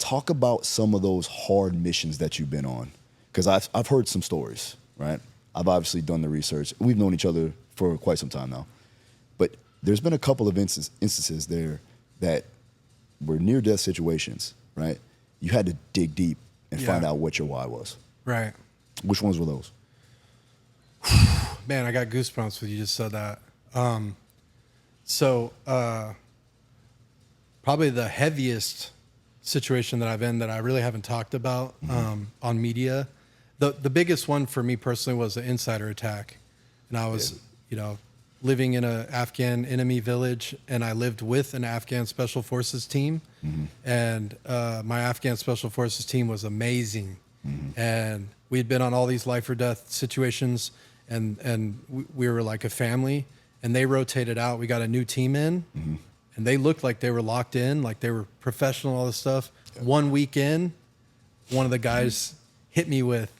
talk about some of those hard missions that you've been on. Because I've heard some stories, right? I've obviously done the research. We've known each other for quite some time now. But there's been a couple of instances there that were near-death situations, right? You had to dig deep and find out what your why was. Right. Which ones were those? Man, I got goosebumps when you just said that. Probably the heaviest situation that I've been that I really haven't talked about on media. The biggest one for me personally was the insider attack. And I was, living in an Afghan enemy village, and I lived with an Afghan Special Forces team. And my Afghan Special Forces team was amazing. And we'd been on all these life or death situations, and we were like a family, and they rotated out. We got a new team in, and they looked like they were locked in, like they were professional, all this stuff. 1 week in, one of the guys hit me with,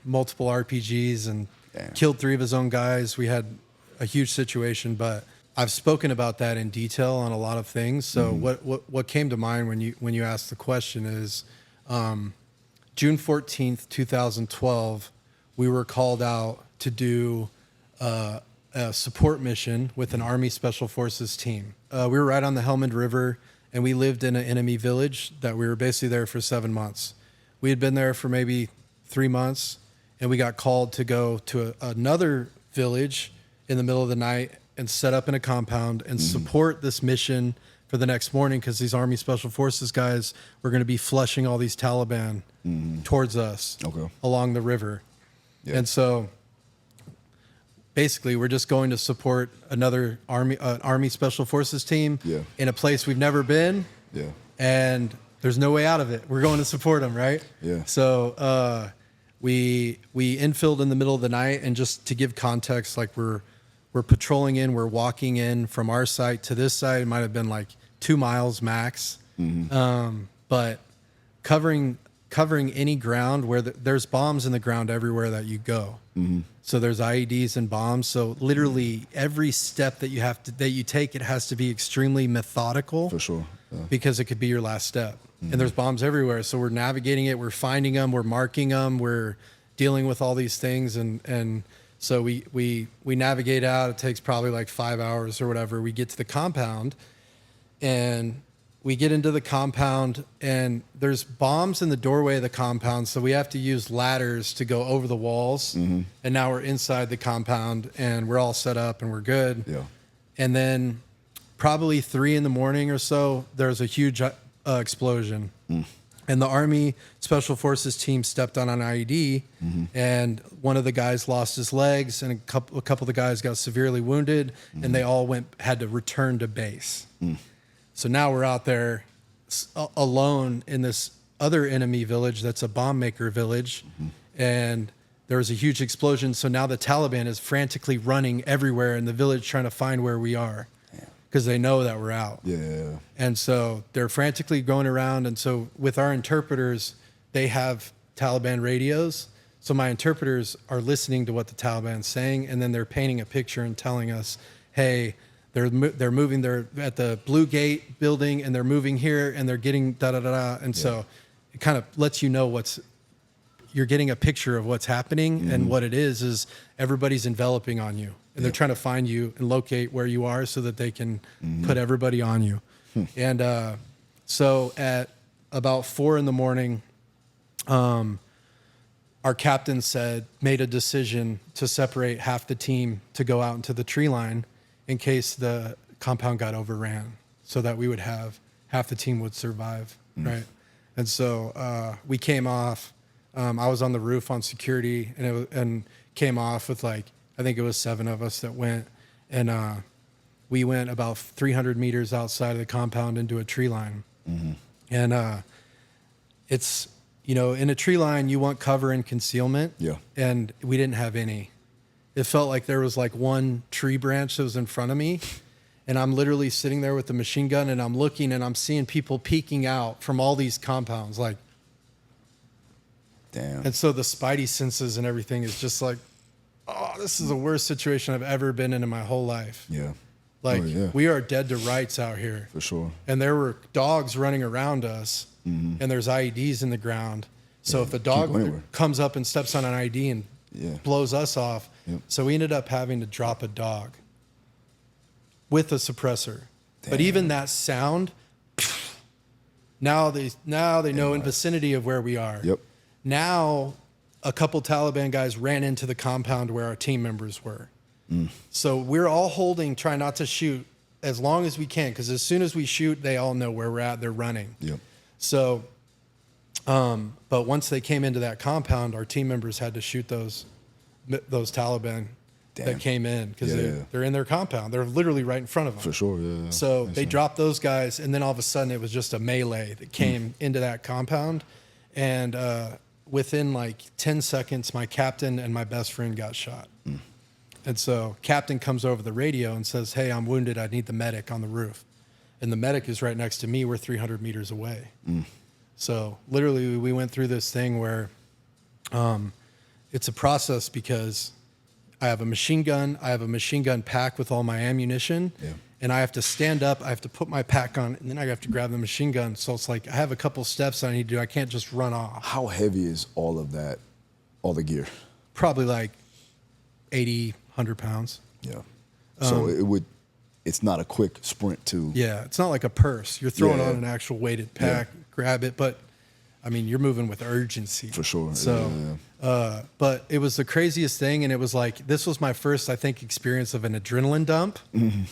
multiple RPGs and killed 3 of his own guys. We had a huge situation, but I've spoken about that in detail on a lot of things. So what came to mind when you asked the question is, June 14th, 2012, we were called out to do a support mission with an Army Special Forces team. We were right on the Helmand River, and we lived in an enemy village that we were basically there for 7 months. We had been there for maybe 3 months, and we got called to go to another village in the middle of the night and set up in a compound and support this mission for the next morning, because these Army Special Forces guys were going to be flushing all these Taliban towards us along the river. And so basically we're just going to support another Army Special Forces team in a place we've never been. And there's no way out of it. We're going to support them, right? So we infilled in the middle of the night, and just to give context, like we're patrolling in, we're walking in from our site to this site. It might have been like 2 miles max, but covering any ground where there's bombs in the ground everywhere that you go. So there's IEDs and bombs. So literally every step that you take, it has to be extremely methodical. For sure. Because it could be your last step. And there's bombs everywhere. So we're navigating it, we're finding them, we're marking them, we're dealing with all these things. And so we navigate out. It takes probably like 5 hours or whatever. We get to the compound, and we get into the compound, and there's bombs in the doorway of the compound. So we have to use ladders to go over the walls. And now we're inside the compound, and we're all set up, and we're good. And then probably 3 a.m. or so, there's a huge explosion. And the Army Special Forces team stepped on an IED, and one of the guys lost his legs, and a couple of the guys got severely wounded, and they all had to return to base. So now we're out there alone in this other enemy village that's a bomb maker village, and there was a huge explosion. So now the Taliban is frantically running everywhere in the village trying to find where we are, because they know that we're out. And so they're frantically going around. And so with our interpreters, they have Taliban radios. So my interpreters are listening to what the Taliban's saying, and then they're painting a picture and telling us, hey, they're moving, they're at the Blue Gate building, and they're moving here, and they're getting da-da-da-da. And so it kind of lets you know you're getting a picture of what's happening. And what it is everybody's enveloping on you. And they're trying to find you and locate where you are so that they can put everybody on you. And so at about 4 a.m, our captain made a decision to separate half the team to go out into the tree line in case the compound got overran, so that we would have half the team would survive, right? And so we came off. I was on the roof on security, and came off with I think it was 7 of us that went, and we went about 300 meters outside of the compound into a tree line. And it's, in a tree line, you want cover and concealment. And we didn't have any. It felt like there was one tree branch that was in front of me, and I'm literally sitting there with the machine gun, and I'm looking, and I'm seeing people peeking out from all these compounds, damn. And so the spidey senses and everything is just oh, this is the worst situation I've ever been in my whole life. We are dead to rights out here. For sure. And there were dogs running around us, and there's IEDs in the ground. So if a dog comes up and steps on an IED and blows us off, so we ended up having to drop a dog with a suppressor. Damn. But even that sound, now they know in vicinity of where we are. Yep. Now, a couple Taliban guys ran into the compound where our team members were. So we're all trying not to shoot as long as we can, because as soon as we shoot, they all know where we're at. They're running. Yep. So, but once they came into that compound, our team members had to shoot those Taliban that came in, because they're in their compound. They're literally right in front of them. For sure, yeah. So they dropped those guys, and then all of a sudden it was just a melee that came into that compound. And within like 10 seconds, my captain and my best friend got shot. And so captain comes over the radio and says, "Hey, I'm wounded. I need the medic on the roof." And the medic is right next to me. We're 300 meters away. So literally we went through this thing where it's a process, because I have a machine gun. I have a machine gun pack with all my ammunition. And I have to stand up. I have to put my pack on, and then I have to grab the machine gun. So it's like I have a couple steps I need to do. I can't just run off. How heavy is all of that, all the gear? Probably like 80, 100 pounds. Yeah. So it's not a quick sprint to. Yeah, it's not like a purse. You're throwing on an actual weighted pack, grab it, but I mean, you're moving with urgency. For sure. So, but it was the craziest thing, and it was like, this was my first, I think, experience of an adrenaline dump. And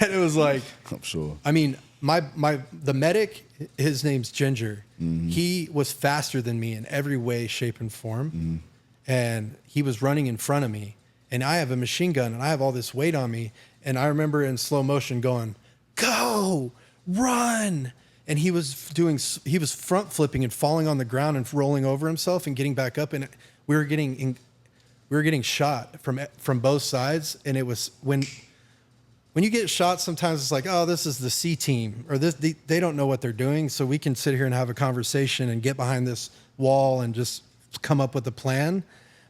it was like, I'm sure. I mean, the medic, his name's Ginger. He was faster than me in every way, shape, and form. And he was running in front of me, and I have a machine gun, and I have all this weight on me. And I remember in slow motion going, "Go, run." And he was front flipping and falling on the ground and rolling over himself and getting back up. And we were getting shot from both sides. And it was when you get shot, sometimes it's like, oh, this is the C team, or they don't know what they're doing. So we can sit here and have a conversation and get behind this wall and just come up with a plan.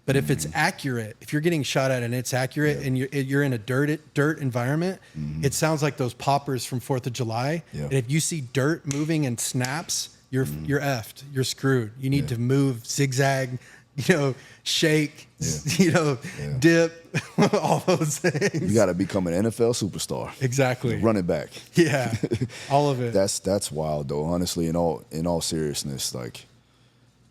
But if it's accurate, if you're getting shot at and it's accurate, and you're in a dirt environment, it sounds like those poppers from 4th of July. And if you see dirt moving and snaps, you're effed. You're screwed. You need to move, zigzag, shake, dip, all those things. You got to become an NFL superstar. Exactly. Running back. Yeah, all of it. That's wild though. Honestly, in all seriousness, like,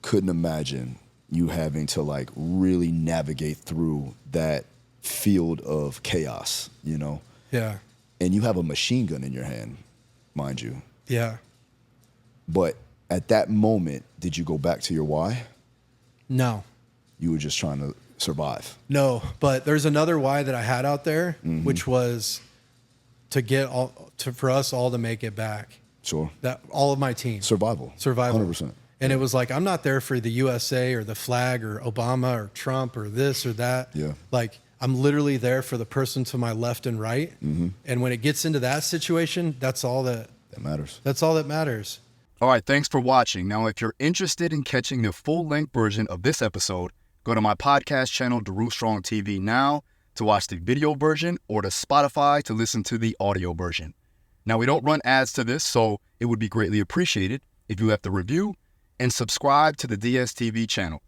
couldn't imagine you having to like really navigate through that field of chaos, Yeah. And you have a machine gun in your hand, mind you. Yeah. But at that moment, did you go back to your why? No. You were just trying to survive. No, but there's another why that I had out there, which was for us all to make it back. Sure. That all of my team. Survival. 100%. And it was like, I'm not there for the USA or the flag or Obama or Trump or this or that. Yeah. Like, I'm literally there for the person to my left and right. And when it gets into that situation, that's all that matters. That's all that matters. All right, thanks for watching. Now, if you're interested in catching the full-length version of this episode, go to my podcast channel, Daru Strong TV now, to watch the video version, or to Spotify to listen to the audio version. Now, we don't run ads to this, so it would be greatly appreciated if you left a review and subscribe to the DSTV channel.